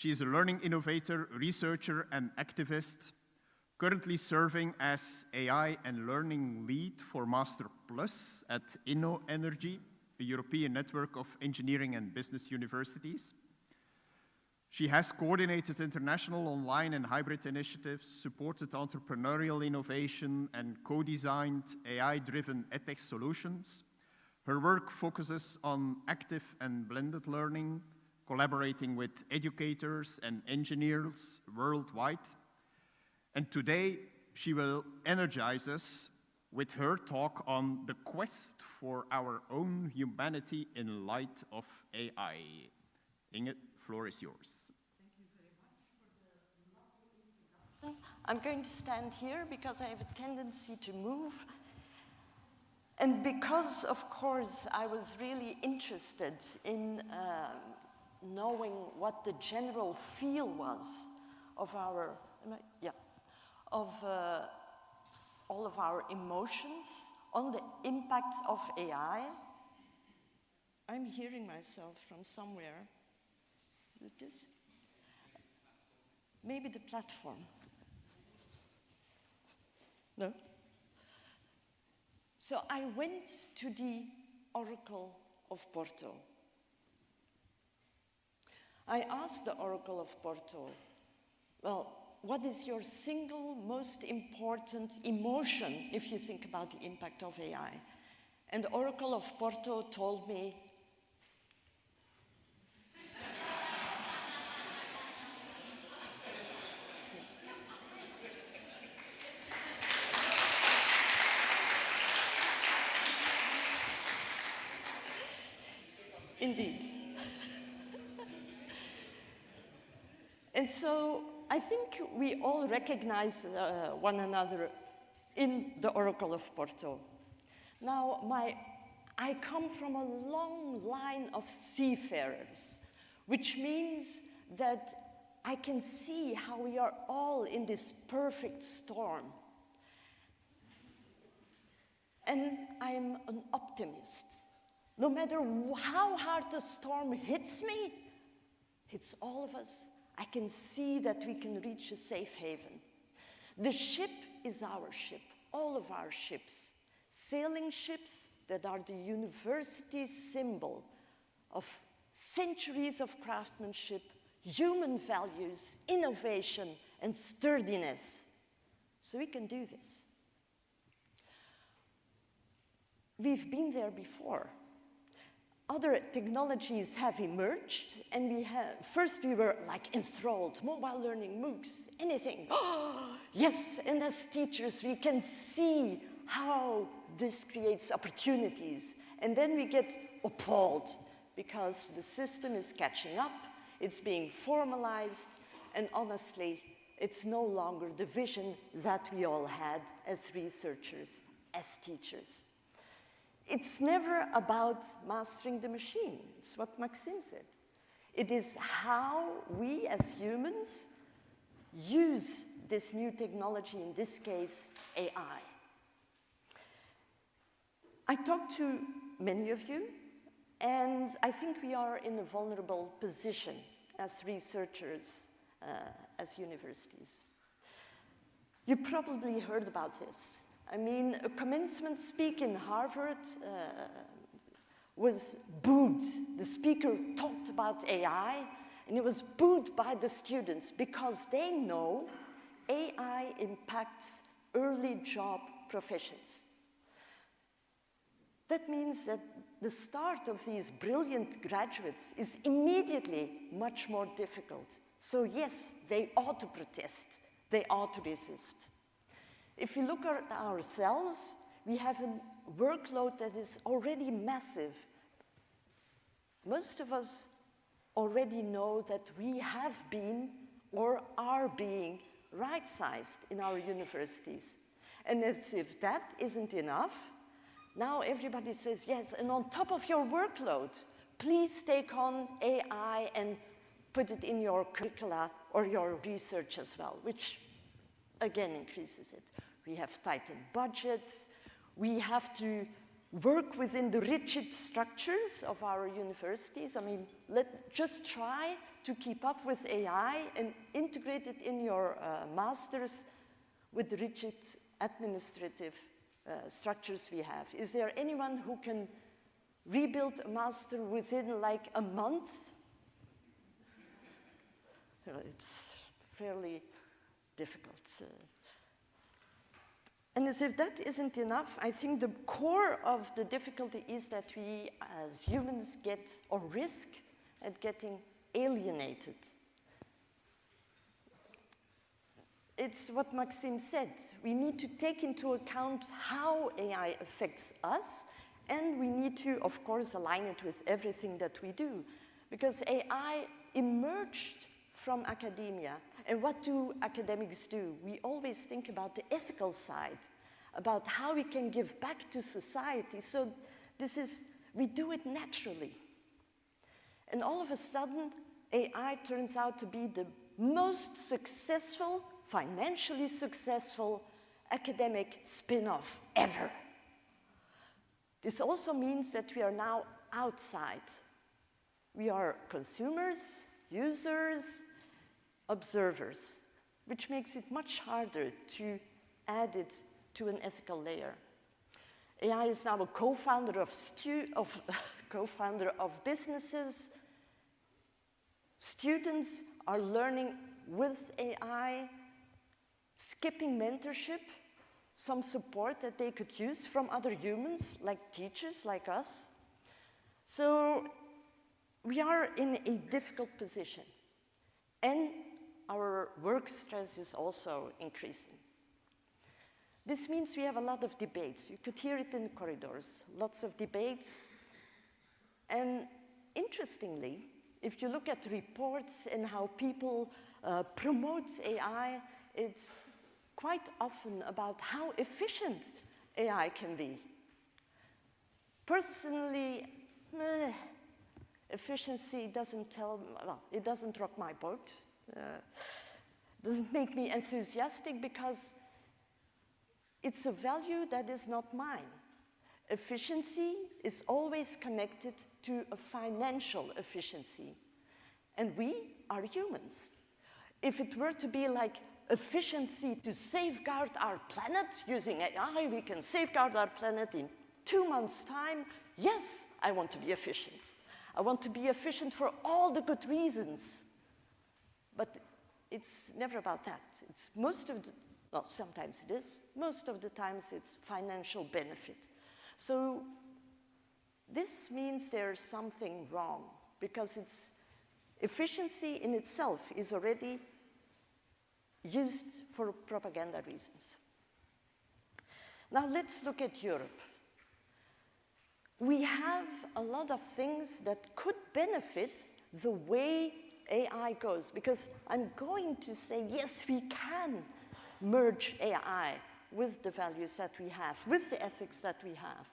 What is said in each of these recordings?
She is a learning innovator, researcher, and activist, currently serving as AI and learning lead for Master Plus at InnoEnergy, a European network of engineering and business universities. She has coordinated international online and hybrid initiatives, supported entrepreneurial innovation, and co-designed AI-driven edtech solutions. Her work focuses on active and blended learning, collaborating with educators and engineers worldwide. And today, she will energize us with her talk on the quest for our own humanity in light of AI. Inge, floor is yours. Thank you very much for the lovely introduction. I'm going to stand here because I have a tendency to move. And because, of course, I was really interested in knowing what the general feel was of our, of all of our emotions on the impact of AI. I'm hearing myself from somewhere. Is it this? Maybe the platform. No? So I went to the Oracle of Porto. I asked the Oracle of Porto, well, what is your single most important emotion if you think about the impact of AI? And the Oracle of Porto told me, yes. Indeed. And so I think we all recognize one another in the Oracle of Porto. Now, I come from a long line of seafarers, which means that I can see how we are all in this perfect storm. And I'm an optimist. No matter how hard the storm hits me, hits all of us, I can see that we can reach a safe haven. The ship is our ship, all of our ships. Sailing ships that are the university symbol of centuries of craftsmanship, human values, innovation, and sturdiness. So we can do this. We've been there before. Other technologies have emerged, and first we were like enthralled, mobile learning, MOOCs, anything. Oh, yes, and as teachers, we can see how this creates opportunities. And then we get appalled because the system is catching up, it's being formalized, and honestly, it's no longer the vision that we all had as researchers, as teachers. It's never about mastering the machine. It's what Maxime said. It is how we as humans use this new technology, in this case, AI. I talked to many of you, and I think we are in a vulnerable position as researchers, as universities. You probably heard about this. I mean, a commencement speak in Harvard was booed. The speaker talked about AI, and it was booed by the students because they know AI impacts early job professions. That means that the start of these brilliant graduates is immediately much more difficult. So yes, they ought to protest, they ought to resist. If we look at ourselves, we have a workload that is already massive. Most of us already know that we have been or are being right-sized in our universities. And as if that isn't enough, now everybody says, yes, and on top of your workload, please take on AI and put it in your curricula or your research as well, which again increases it. We have tightened budgets. We have to work within the rigid structures of our universities. I mean, just try to keep up with AI and integrate it in your masters with the rigid administrative structures we have. Is there anyone who can rebuild a master within like a month? It's fairly difficult. And as if that isn't enough, I think the core of the difficulty is that we as humans get or risk at getting alienated. It's what Maxime said. We need to take into account how AI affects us, and we need to, of course, align it with everything that we do. Because AI emerged from academia. And what do academics do? We always think about the ethical side, about how we can give back to society. So we do it naturally. And all of a sudden, AI turns out to be the most successful, financially successful academic spin-off ever. This also means that we are now outside. We are consumers, users, observers, which makes it much harder to add it to an ethical layer. AI is now a co-founder of businesses. Students are learning with AI, skipping mentorship, some support that they could use from other humans, like teachers like us. So we are in a difficult position. And our work stress is also increasing. This means we have a lot of debates. You could hear it in the corridors, lots of debates. And interestingly, if you look at reports and how people promote AI, it's quite often about how efficient AI can be. Personally, efficiency it doesn't rock my boat. Doesn't make me enthusiastic because it's a value that is not mine. Efficiency is always connected to a financial efficiency. And we are humans. If it were to be like efficiency to safeguard our planet using AI, we can safeguard our planet in 2 months' time. Yes, I want to be efficient. I want to be efficient for all the good reasons. But it's never about that. It's sometimes it is. Most of the times it's financial benefit. So this means there's something wrong because efficiency in itself is already used for propaganda reasons. Now let's look at Europe. We have a lot of things that could benefit the way AI goes, because I'm going to say, yes, we can merge AI with the values that we have, with the ethics that we have.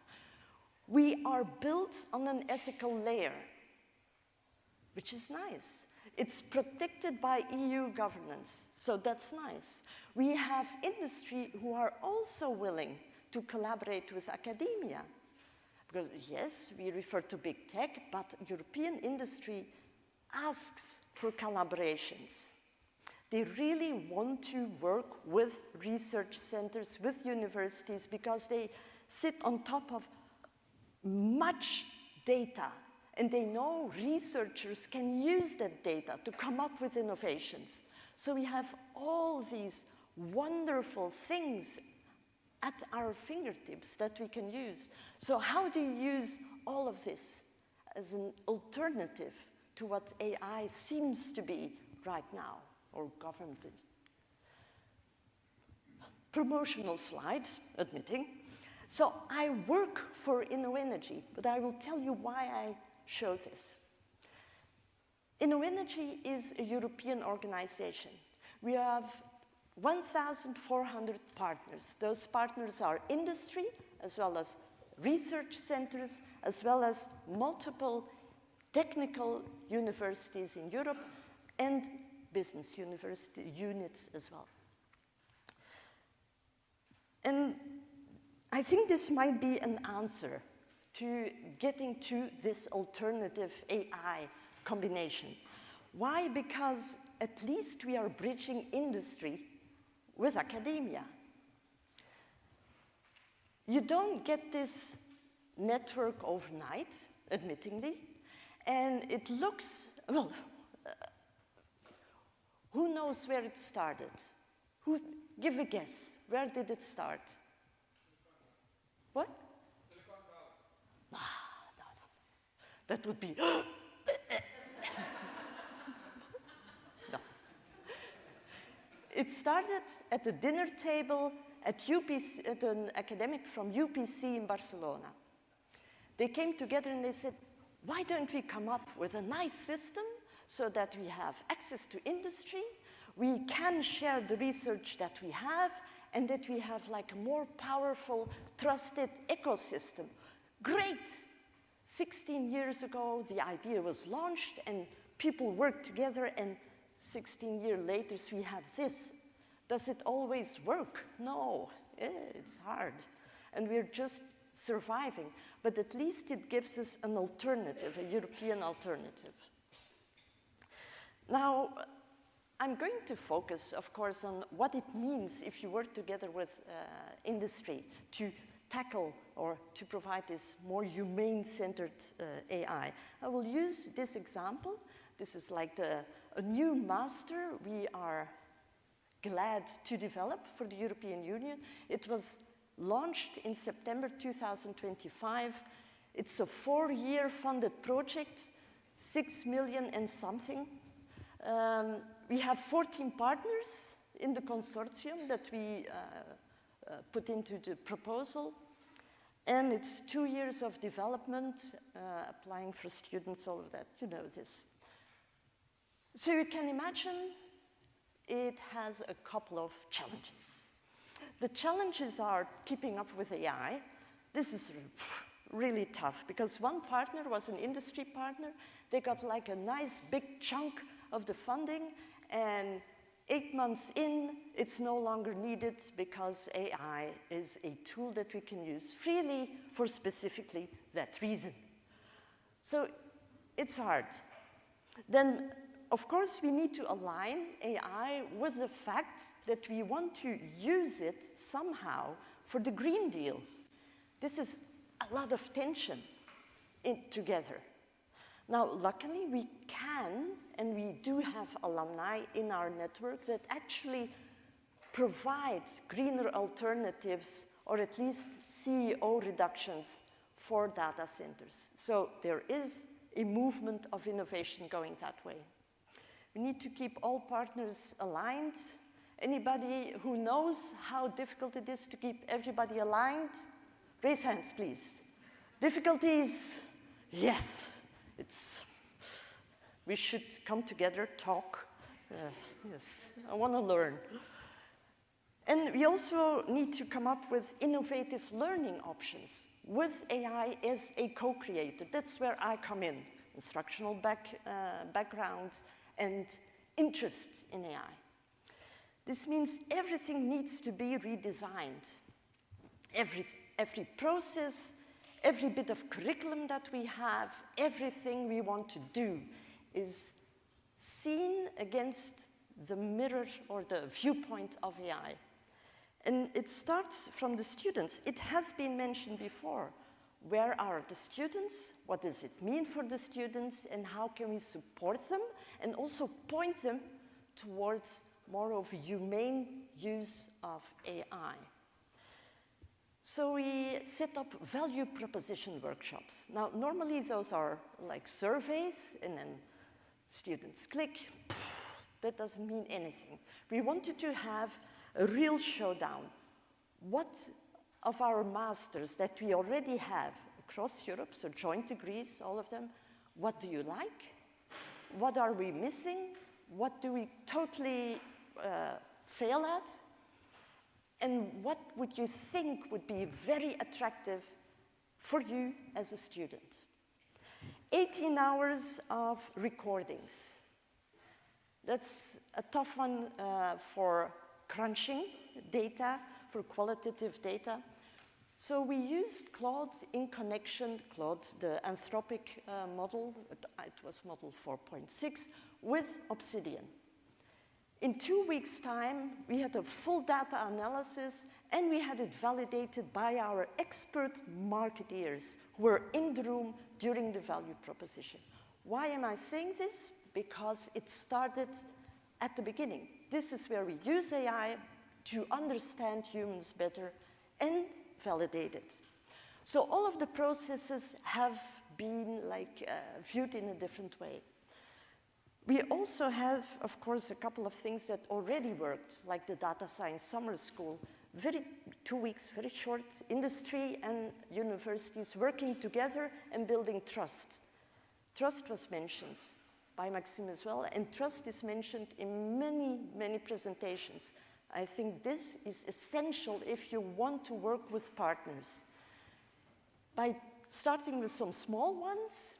We are built on an ethical layer, which is nice. It's protected by EU governance, so that's nice. We have industry who are also willing to collaborate with academia. Because yes, we refer to big tech, but European industry asks for collaborations. They really want to work with research centers, with universities, because they sit on top of much data. And they know researchers can use that data to come up with innovations. So we have all these wonderful things at our fingertips that we can use. So how do you use all of this as an alternative to what AI seems to be right now, or government is? Promotional slide, admitting. So I work for InnoEnergy, but I will tell you why I show this. InnoEnergy is a European organization. We have 1,400 partners. Those partners are industry, as well as research centers, as well as multiple technical universities in Europe and business university units as well. And I think this might be an answer to getting to this alternative AI combination. Why? Because at least we are bridging industry with academia. You don't get this network overnight, admittingly, and it looks, well, who knows where it started? Give a guess. Where did it start? What? No. That would be, no. It started at the dinner table at UPC, at an academic from UPC in Barcelona. They came together and they said, why don't we come up with a nice system so that we have access to industry, we can share the research that we have, and that we have like a more powerful, trusted ecosystem. Great! 16 years ago, the idea was launched, and people worked together, and 16 years later, we have this. Does it always work? No, it's hard. And we're just surviving. But at least it gives us an alternative, a European alternative. Now, I'm going to focus, of course, on what it means if you work together with industry to tackle or to provide this more humane-centered AI. I will use this example. This is like a new master we are glad to develop for the European Union. It was launched in September 2025. It's a 4-year funded project, 6 million and something. We have 14 partners in the consortium that we put into the proposal. And it's 2 years of development, applying for students, all of that. You know this. So you can imagine it has a couple of challenges. The challenges are keeping up with AI. This is really tough because one partner was an industry partner. They got like a nice big chunk of the funding, and 8 months in, it's no longer needed because AI is a tool that we can use freely for specifically that reason. So it's hard. Then, of course, we need to align AI with the fact that we want to use it somehow for the Green Deal. This is a lot of tension together. Now, luckily, we can, and we do have alumni in our network that actually provide greener alternatives, or at least CEO reductions for data centers. So there is a movement of innovation going that way. We need to keep all partners aligned. Anybody who knows how difficult it is to keep everybody aligned? Raise hands, please. Difficulties? Yes. We should come together, talk. Yes, I want to learn. And we also need to come up with innovative learning options with AI as a co-creator. That's where I come in, instructional background and interest in AI. This means everything needs to be redesigned. Every process, every bit of curriculum that we have, everything we want to do is seen against the mirror or the viewpoint of AI. And it starts from the students. It has been mentioned before. Where are the students? What does it mean for the students? And how can we support them? And also point them towards more of a humane use of AI. So we set up value proposition workshops. Now, normally those are like surveys, and then students click. That doesn't mean anything. We wanted to have a real showdown. What of our masters that we already have across Europe, so joint degrees, all of them, what do you like? What are we missing? What do we totally fail at? And what would you think would be very attractive for you as a student? 18 hours of recordings. That's a tough one for crunching data, for qualitative data. So we used Claude in connection, Claude, the Anthropic model, it was model 4.6, with Obsidian. In 2 weeks' time, we had a full data analysis, and we had it validated by our expert marketeers who were in the room during the value proposition. Why am I saying this? Because it started at the beginning. This is where we use AI to understand humans better and validate it. So all of the processes have been viewed in a different way. We also have, of course, a couple of things that already worked, like the data science summer school. 2 weeks, very short, industry and universities working together and building trust. Trust was mentioned by Maxime as well, and trust is mentioned in many, many presentations. I think this is essential if you want to work with partners. By starting with some small ones,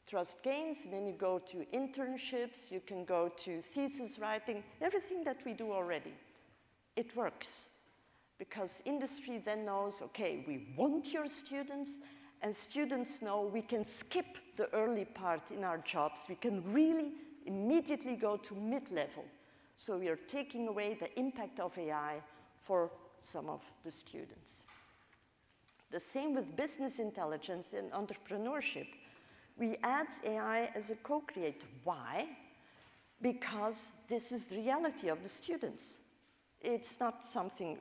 trust gains, and then you go to internships, you can go to thesis writing, everything that we do already. It works, because industry then knows, okay, we want your students, and students know we can skip the early part in our jobs. We can really immediately go to mid-level. So we are taking away the impact of AI for some of the students. The same with business intelligence and entrepreneurship. We add AI as a co-creator. Why? Because this is the reality of the students. It's not something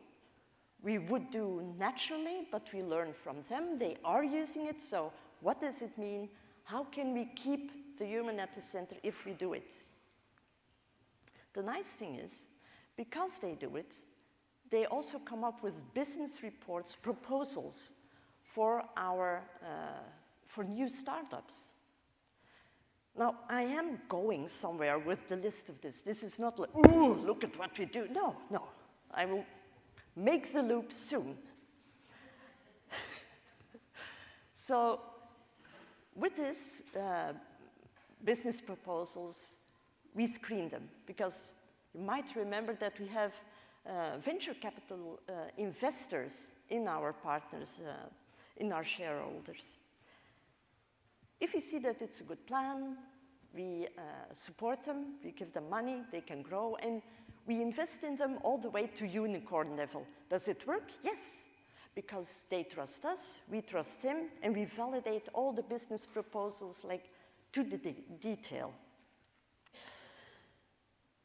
we would do naturally, but we learn from them. They are using it, so what does it mean? How can we keep the human at the center if we do it? The nice thing is, because they do it, they also come up with business reports, proposals for new startups. Now, I am going somewhere with the list of this. This is not like, ooh, look at what we do. No, no, I will make the loop soon. So, with this business proposals, we screen them, because you might remember that we have venture capital investors in our partners, in our shareholders. If we see that it's a good plan, we support them, we give them money, they can grow, and we invest in them all the way to unicorn level. Does it work? Yes, because they trust us, we trust them, and we validate all the business proposals to the detail.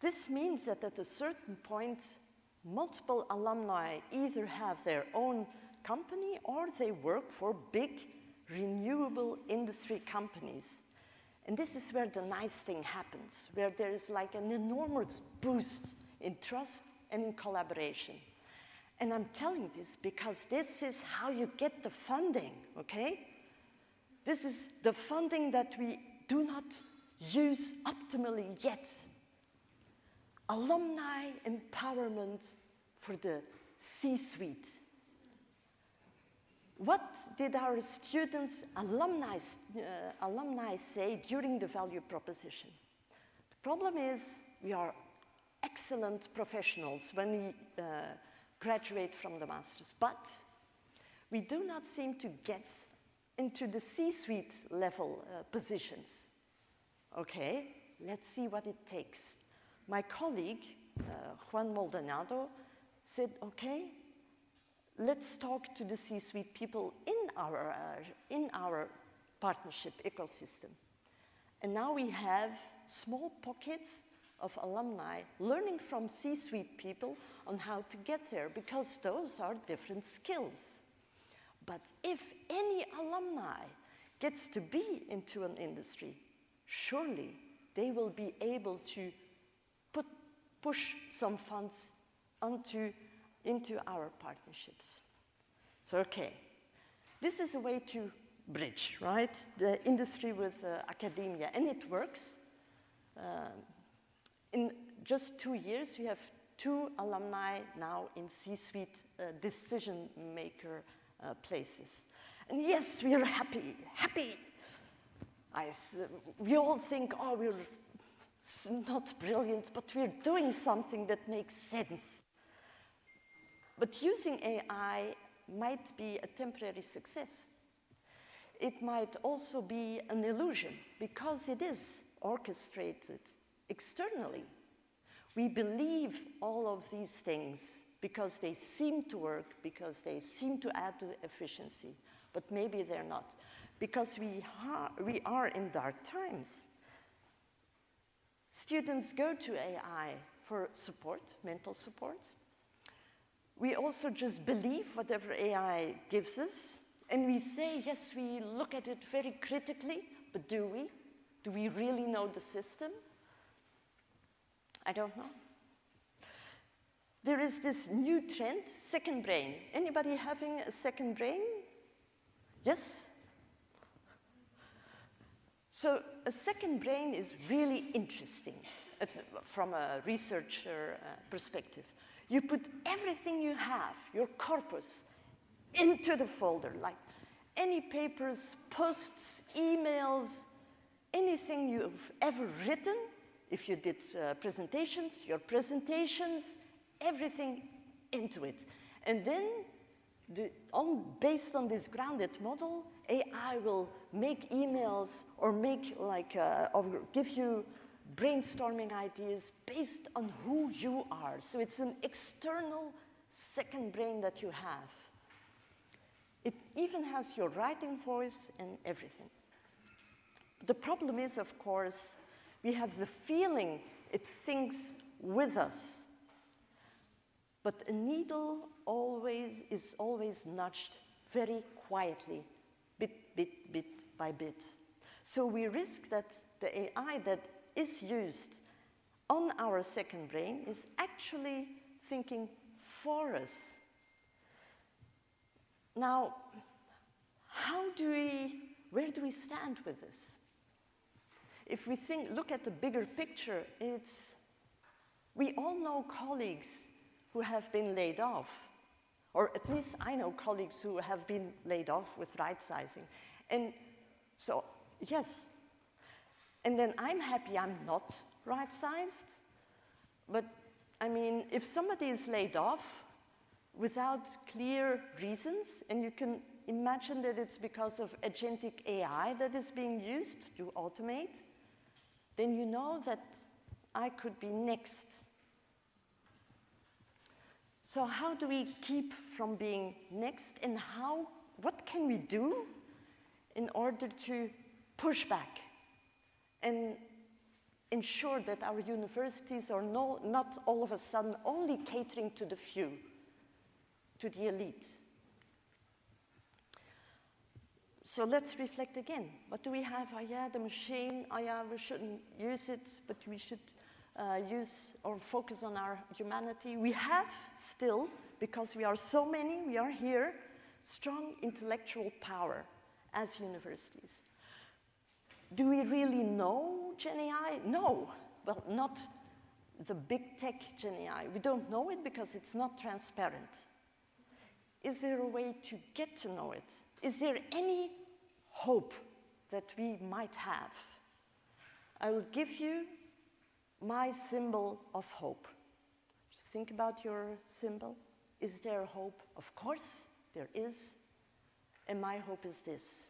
This means that at a certain point, multiple alumni either have their own company or they work for big renewable industry companies. And this is where the nice thing happens, where there is an enormous boost in trust and in collaboration. And I'm telling this because this is how you get the funding, okay? This is the funding that we do not use optimally yet. Alumni empowerment for the C-suite. What did our students, alumni say during the value proposition? The problem is we are excellent professionals when we graduate from the masters, but we do not seem to get into the C-suite level positions. Okay, let's see what it takes. My colleague, Juan Maldonado, said, okay, let's talk to the C-suite people in our partnership ecosystem. And now we have small pockets of alumni learning from C-suite people on how to get there, because those are different skills. But if any alumni gets to be into an industry, surely they will be able to push some funds into our partnerships. So, okay, this is a way to bridge, right? The industry with academia, and it works. In just 2 years, we have 2 alumni now in C-suite decision-maker places. And yes, we are happy. We all think, oh, we're not brilliant, but we're doing something that makes sense. But using AI might be a temporary success. It might also be an illusion because it is orchestrated externally. We believe all of these things because they seem to work, because they seem to add to efficiency, but maybe they're not, because we are in dark times. Students go to AI for support, mental support. We also just believe whatever AI gives us, and we say, yes, we look at it very critically, but do we? Do we really know the system? I don't know. There is this new trend, second brain. Anybody having a second brain? Yes? So a second brain is really interesting from a researcher perspective. You put everything you have, your corpus, into the folder, like any papers, posts, emails, anything you've ever written. If you did presentations, your presentations, everything into it. And then, based on this grounded model, AI will make emails or give you brainstorming ideas based on who you are. So it's an external second brain that you have. It even has your writing voice and everything. The problem is, of course, we have the feeling it thinks with us. But a needle is always nudged very quietly, bit by bit. So we risk that the AI that is used on our second brain is actually thinking for us. Now, where do we stand with this? If we look at the bigger picture, we all know colleagues who have been laid off, or at least I know colleagues who have been laid off with right-sizing. And so, yes. And then I'm happy I'm not right-sized, but I mean, if somebody is laid off without clear reasons, and you can imagine that it's because of agentic AI that is being used to automate, then you know that I could be next. So how do we keep from being next, and what can we do in order to push back and ensure that our universities are not all of a sudden only catering to the few, to the elite? So let's reflect again. What do we have? Oh yeah, the machine. Oh yeah, we shouldn't use it, but we should use or focus on our humanity. We have still, because we are so many, we are here, strong intellectual power as universities. Do we really know Gen AI? No. Well, not the big tech Gen AI. We don't know it because it's not transparent. Is there a way to get to know it? Is there any hope that we might have? I will give you my symbol of hope. Just think about your symbol. Is there hope? Of course, there is. And my hope is this.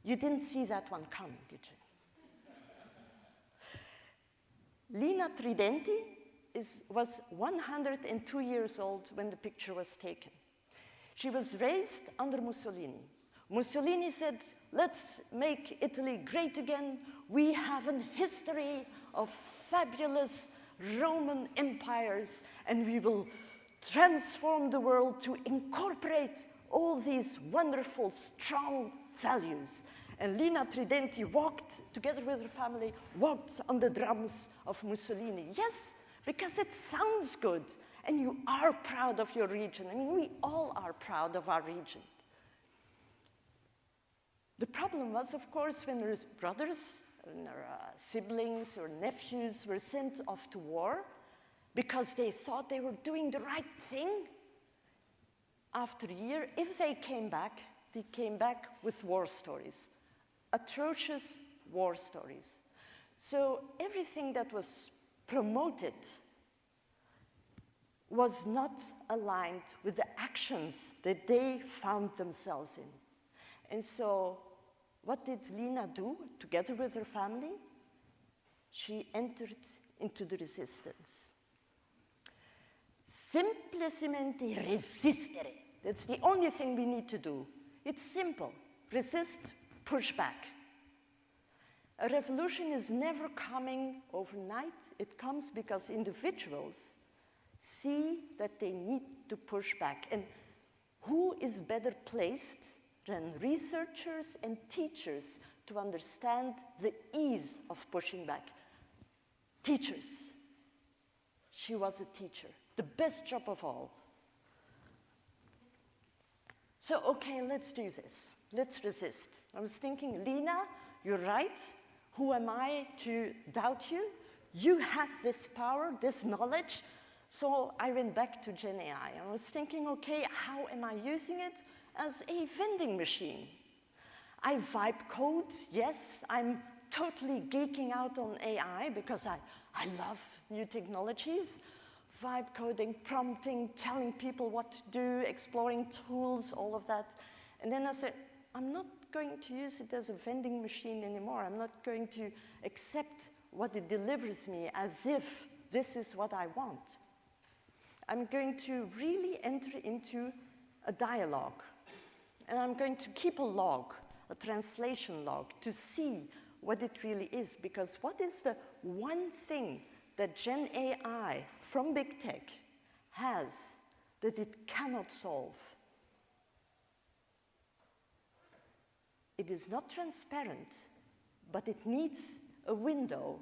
You didn't see that one coming, did you? Lina Tridenti was 102 years old when the picture was taken. She was raised under Mussolini. Mussolini said, let's make Italy great again. We have a history of fabulous Roman empires, and we will transform the world to incorporate all these wonderful, strong values. And Lina Tridenti walked, together with her family, walked on the drums of Mussolini. Yes, because it sounds good, and you are proud of your region. I mean, we all are proud of our region. The problem was, of course, when her brothers and her siblings or nephews were sent off to war because they thought they were doing the right thing. After a year, if they came back with war stories, atrocious war stories. So everything that was promoted was not aligned with the actions that they found themselves in. And so what did Lina do together with her family? She entered into the resistance. Semplicemente resistere. That's the only thing we need to do. It's simple. Resist, push back. A revolution is never coming overnight. It comes because individuals see that they need to push back. And who is better placed than researchers and teachers to understand the ease of pushing back? Teachers. She was a teacher, the best job of all. So, okay, let's do this. Let's resist. I was thinking, Lina, you're right. Who am I to doubt you? You have this power, this knowledge. So I went back to Gen AI. I was thinking, okay, how am I using it? As a vending machine. I vibe code, yes. I'm totally geeking out on AI because I love new technologies. Vibe coding, prompting, telling people what to do, exploring tools, all of that. And then I said, I'm not going to use it as a vending machine anymore. I'm not going to accept what it delivers me as if this is what I want. I'm going to really enter into a dialogue. And I'm going to keep a log, a translation log, to see what it really is. Because what is the one thing that Gen AI from big tech has that it cannot solve? It is not transparent, but it needs a window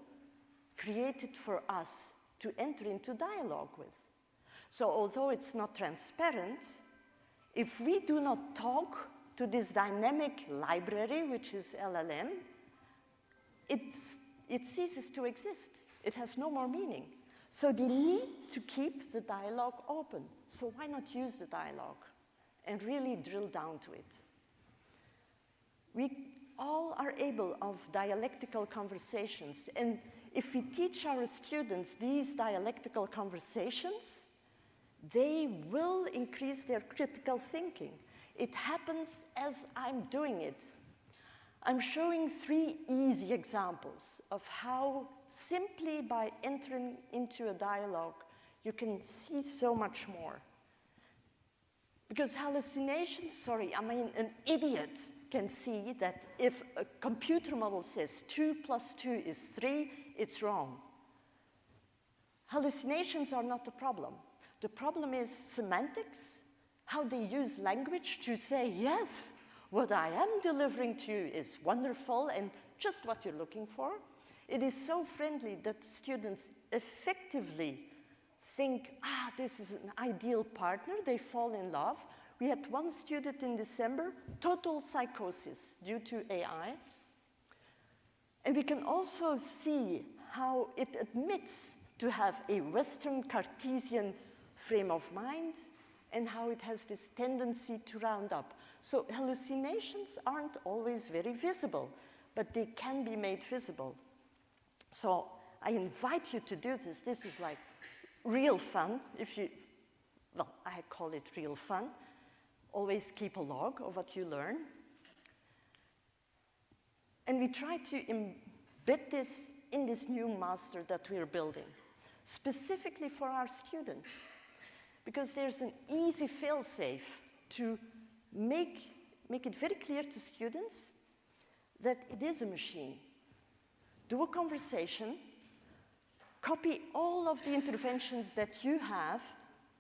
created for us to enter into dialogue with. So although it's not transparent, if we do not talk to this dynamic library, which is LLM, it ceases to exist. It has no more meaning. So they need to keep the dialogue open. So why not use the dialogue and really drill down to it? We all are able of dialectical conversations. And if we teach our students these dialectical conversations, they will increase their critical thinking. It happens as I'm doing it. I'm showing 3 easy examples of how simply by entering into a dialogue, you can see so much more. Because hallucinations, an idiot can see that if a computer model says 2 + 2 is 3, it's wrong. Hallucinations are not the problem. The problem is semantics, how they use language to say, yes, what I am delivering to you is wonderful and just what you're looking for. It is so friendly that students effectively think, this is an ideal partner. They fall in love. We had one student in December, total psychosis due to AI. And we can also see how it admits to have a Western Cartesian frame of mind and how it has this tendency to round up. So hallucinations aren't always very visible, but they can be made visible. So I invite you to do this. This is like real fun. I call it real fun. Always keep a log of what you learn. And we try to embed this in this new master that we're building, specifically for our students. Because there's an easy fail-safe to make it very clear to students that it is a machine. Do a conversation, copy all of the interventions that you have,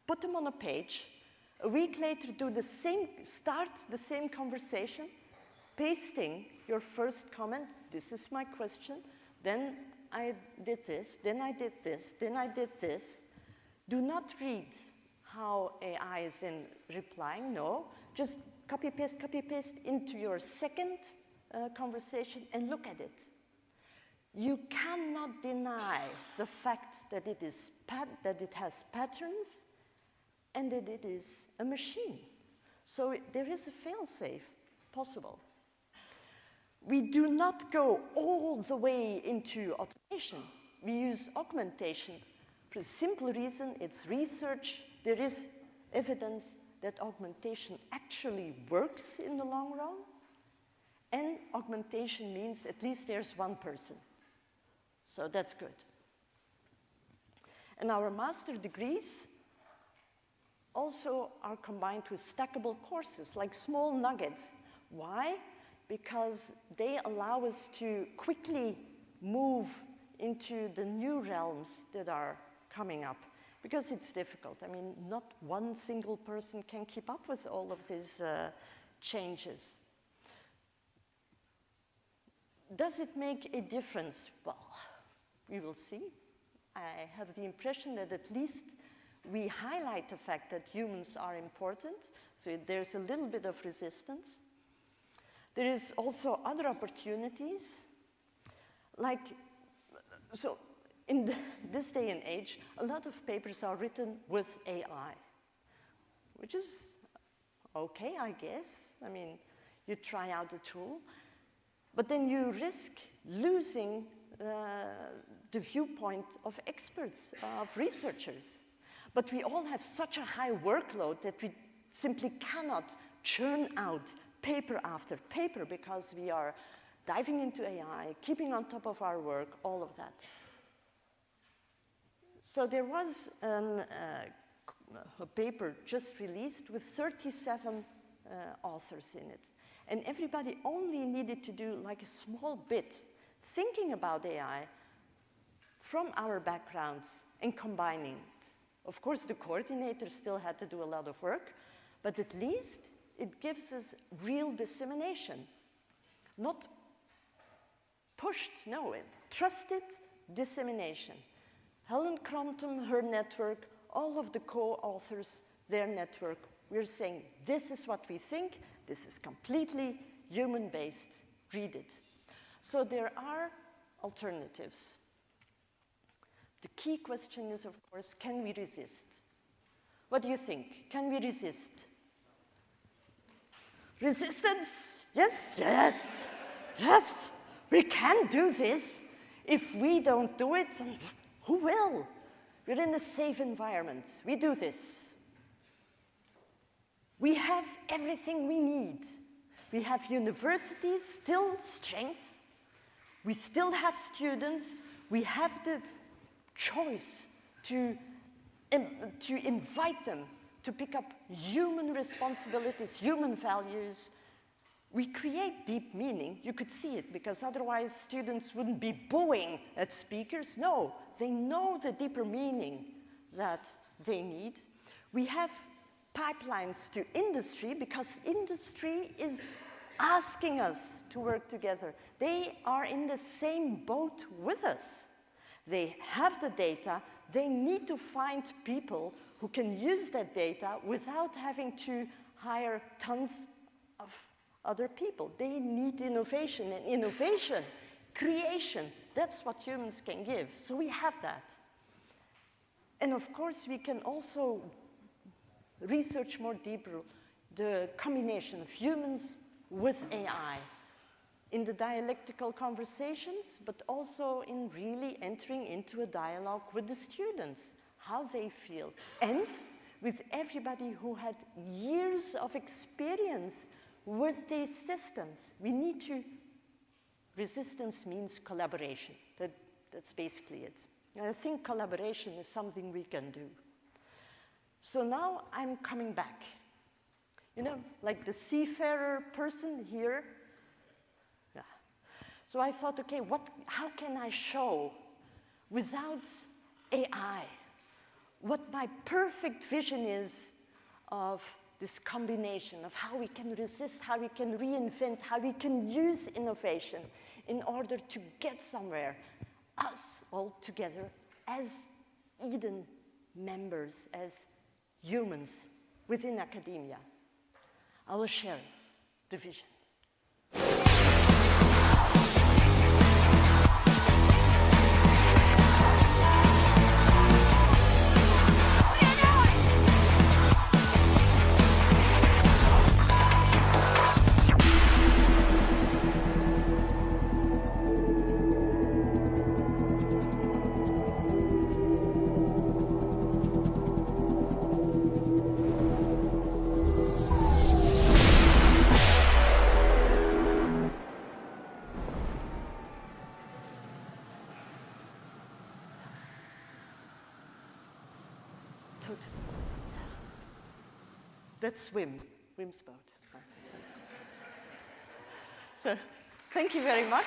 put them on a page. A week later, start the same conversation, pasting your first comment, this is my question, then I did this, then I did this, then I did this. Do not read how AI is then replying, no. Just copy, paste into your second conversation and look at it. You cannot deny the fact that it has patterns and that it is a machine. So there is a fail-safe possible. We do not go all the way into automation. We use augmentation. For a simple reason, it's research. There is evidence that augmentation actually works in the long run. And augmentation means at least there's one person. So that's good. And our master degrees also are combined with stackable courses, like small nuggets. Why? Because they allow us to quickly move into the new realms that are coming up. Because it's difficult. I mean, not one single person can keep up with all of these changes. Does it make a difference? Well, we will see. I have the impression that at least we highlight the fact that humans are important, so there's a little bit of resistance. There is also other opportunities, like, so in this day and age, a lot of papers are written with AI, which is okay, I guess. I mean, you try out the tool, but then you risk losing the viewpoint of experts, of researchers. But we all have such a high workload that we simply cannot churn out paper after paper because we are diving into AI, keeping on top of our work, all of that. So there was a paper just released with 37 authors in it. And everybody only needed to do like a small bit, thinking about AI from our backgrounds and combining it. Of course, the coordinator still had to do a lot of work, but at least it gives us real dissemination. Not pushed, no, trusted dissemination. Helen Crompton, her network, all of the co-authors, their network, we're saying, this is what we think, this is completely human-based, read it. So there are alternatives. The key question is, of course, can we resist? What do you think? Can we resist? Resistance? Yes, yes, yes. We can do this. If we don't do it, who will? We're in a safe environment. We do this. We have everything we need. We have universities, still strength. We still have students. We have the choice to invite them to pick up human responsibilities, human values. We create deep meaning. You could see it, because otherwise students wouldn't be booing at speakers. No, they know the deeper meaning that they need. We have pipelines to industry, because industry is asking us to work together. They are in the same boat with us. They have the data. They need to find people who can use that data without having to hire tons of other people. They need innovation, and innovation, creation, that's what humans can give. So we have that. And of course, we can also research more deeper the combination of humans with AI in the dialectical conversations, but also in really entering into a dialogue with the students, how they feel, and with everybody who had years of experience with these systems. We need to, resistance means collaboration. That's basically it. And I think collaboration is something we can do. So now I'm coming back. You know, like the seafarer person here. Yeah. So I thought, okay, how can I show without AI what my perfect vision is of this combination of how we can resist, how we can reinvent, how we can use innovation in order to get somewhere, us all together as Eden members, as humans within academia. I will share the vision. totally. That's Wim's boat. So, thank you very much.